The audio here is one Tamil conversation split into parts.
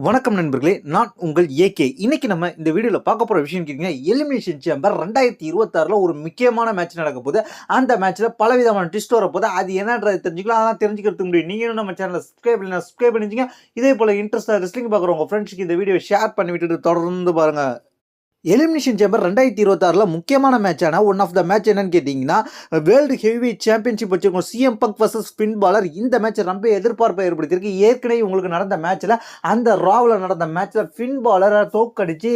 வணக்கம் நண்பர்களே, நான் உங்கள் ஏகே. இன்னைக்கு நம்ம இந்த வீடியோல பார்க்க போற விஷயம் கேட்டீங்கன்னா, எலிமினேஷன் சேம்பர் 2026ல ஒரு முக்கியமான மேட்ச் நடக்க போகுது. அந்த மேட்ச்ல பலவிதமான ட்விஸ்ட் வரப்போகுது. அது என்னன்றதை தெரிஞ்சுக்கலாம். அதெல்லாம் தெரிஞ்சுக்கிறதுக்கு முன்னாடி நீங்களும் நம்ம சேனலை சப்ஸ்கிரைப் பண்ணி வச்சுங்க. இதே போல இன்ட்ரெஸ்டா ரெஸ்லிங் பார்க்குற உங்க ஃப்ரெண்ட்ஸ்க்கு இந்த வீடியோ ஷேர் பண்ணி விட்டுட்டு தொடர்ந்து பாருங்க. எலிமினேஷன் சேம்பர் 2026ல முக்கியமான மேட்சான ஒன் ஆஃப் த மேட்ச் என்னன்னு கேட்டிங்கன்னா, வேர்ல்டு ஹெவிவெயிட் சாம்பியன்ஷிப் வச்சுருக்கோம் சிஎம் பங்க் வர்சஸ் ஃபின் பாலர். இந்த மேட்ச் ரொம்ப எதிர்பார்ப்பை ஏற்படுத்தியிருக்கு. ஏற்கனவே உங்களுக்கு நடந்த மேட்ச்சில் அந்த ராவில் நடந்த மேட்ச்சில் ஃபின் பாலரை தோக்கடிச்சு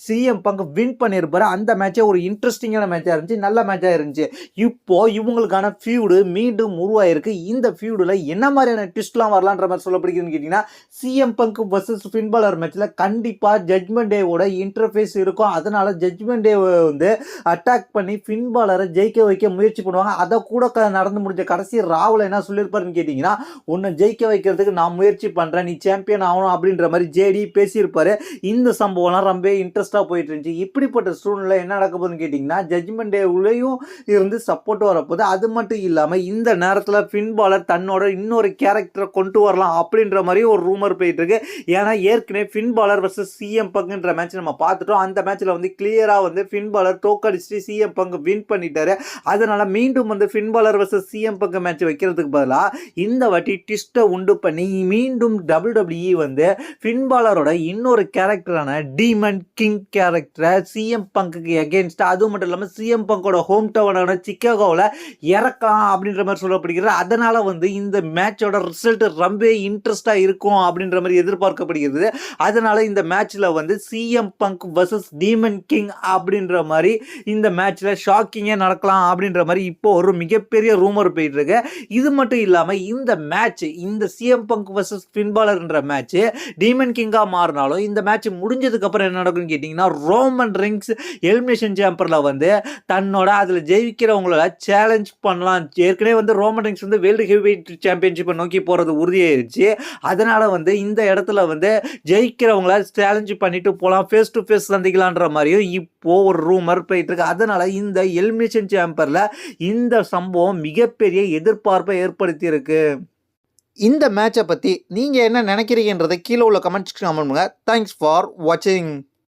சிஎம் பங்க் வின் பண்ணியிருப்பாரு. அந்த மேட்சே ஒரு இன்ட்ரெஸ்டிங்கான மேட்சாக இருந்துச்சு, நல்ல மேட்சாக இருந்துச்சு. இப்போ இவங்களுக்கான ஃபியூடு மீண்டும் உருவாயிருக்கு. இந்த ஃபியூடில் என்ன மாதிரியான ட்விஸ்ட்லாம் வரலான்ற மாதிரி சொல்லப்படுகிறதுன்னு கேட்டிங்கன்னா, சிஎம் பங்க் வர்சஸ் ஃபின் பாலர் மேட்ச்சில் கண்டிப்பாக ஜட்மெண்ட் டேவோட இன்டர்ஃபேஸ் இருக்கும். அதனால ஜட்மெண்ட் டே வந்து அட்டாக் பண்ணி ஃபின் பாலரை ஜெயிக்க வைக்க முயற்சி பண்ணுவாங்க. அதை கூட நடந்து முடிஞ்ச கடைசி ராவில் என்ன சொல்லியிருப்பாருன்னு கேட்டிங்கன்னா, உன்னை ஜெயிக்க வைக்கிறதுக்கு நான் முயற்சி பண்ணுறேன், நீ சாம்பியன் ஆகணும் அப்படின்ற மாதிரி ஜேடி பேசியிருப்பாரு. இந்த சம்பவம்லாம் ரொம்ப இன்ட்ரெஸ்டாக போயிட்டு இருந்துச்சு. இப்படிப்பட்ட சூழ்நிலை என்ன நடக்க போகுதுன்னு கேட்டிங்கன்னா, ஜட்மெண்ட் டே உள்ளேயும் இருந்து சப்போர்ட் வரப்போகுது. அது மட்டும் இல்லாமல் இந்த நேரத்தில் ஃபின் பாலர் தன்னோட இன்னொரு கேரக்டரை கொண்டு வரலாம் அப்படின்ற மாதிரி ஒரு ரூமர் போயிட்டு இருக்கு. ஏன்னா ஏற்கனவே ஃபின் பாலர் வர்சஸ் சிஎம் பங்குன்ற மேட்ச் நம்ம பார்த்துட்டோம். அந்த மேட்ச் வந்து கிளியரா வந்து ஃபின் பாலர் தோக்கடிச்சு சிஎம் பங்க் வின் பண்ணிட்டாரு. அதனால மீண்டும் வந்து ஃபின் பாலர் வர்சஸ் சிஎம் பங்க் மேட்ச் வைக்கிறதுக்கு பதிலா இந்த வாட்டி ட்விஸ்ட்டை உண்டு பண்ணி மீண்டும் WWE வந்து ஃபின் பாலரோட இன்னொரு கேரக்டரான டீமன் கிங் கேரக்டரை சிஎம் பங்குக்கு எகென்ஸ்ட், அது மட்டும் இல்லாமல் சிஎம் பங்கோட ஹோம் டவுனான சிக்காகோவில் இறக்கலாம் அப்படின்ற மாதிரி சொல்லப்படுகிறது. அதனால வந்து இந்த மேட்சோட ரிசல்ட் ரொம்ப இன்ட்ரெஸ்டாக இருக்கும் அப்படின்ற மாதிரி எதிர்பார்க்கப்படுகிறது. அதனால இந்த மேட்ச்ல வந்து CM Punk versus demon king அப்படின்ற மாதிரி இந்த மேட்ச்ல ஷாக்கிங்கே நடக்கலாம் அப்படின்ற மாதிரி இப்போ ஒரு மிகப்பெரிய ரூமர் போயிட்டு இருக்கு. இது மட்டும் இல்லாம இந்த மேட்ச், இந்த சிஎம் பங்க் வர்சஸ் ஃபின் பாலர்ன்ற மேட்ச் டீமன் கிங்கா மாறினாலும் இந்த மேட்ச் முடிஞ்சதுக்கு அப்புறம் என்ன நடக்கும்னு கேட்டீங்கன்னா, ரோமன் ரிங்ஸ் எலிமினேஷன் சேம்பர்ல வந்து தன்னோட அதுல ஜெயிக்கிறவங்கள சேலஞ்ச் பண்ணலாம். ஏற்கனவே வந்து ரோமன் ரிங்ஸ் வந்து வேர்ல்டு ஹெவிவெயிட் சாம்பியன்ஷிப்பை நோக்கி போறது உறுதியாயிருச்சு. அதனால வந்து இந்த இடத்துல வந்து ஜெயிக்கிறவங்கள சேலஞ்ச் பண்ணிட்டு போலாம், ஃபேஸ் டு ஃபேஸ் சந்திக்கலான்ற மாதிரியும் இப்போ ஒரு ரூமர் போயிட்டு இருக்கு. அதனால இந்த எலிமினேஷன் சேம்பர்ல இந்த சம்பவம் மிகப்பெரிய எதிர்பார்ப்பை ஏற்படுத்தி இருக்கு. இந்த மேட்சை பத்தி நீங்க என்ன நினைக்கிறீங்கன்றதை கீழே உள்ள கமெண்ட்ஸ் கமெண்ட் பண்ணுங்க. தேங்க்ஸ் ஃபார் வாட்சிங்.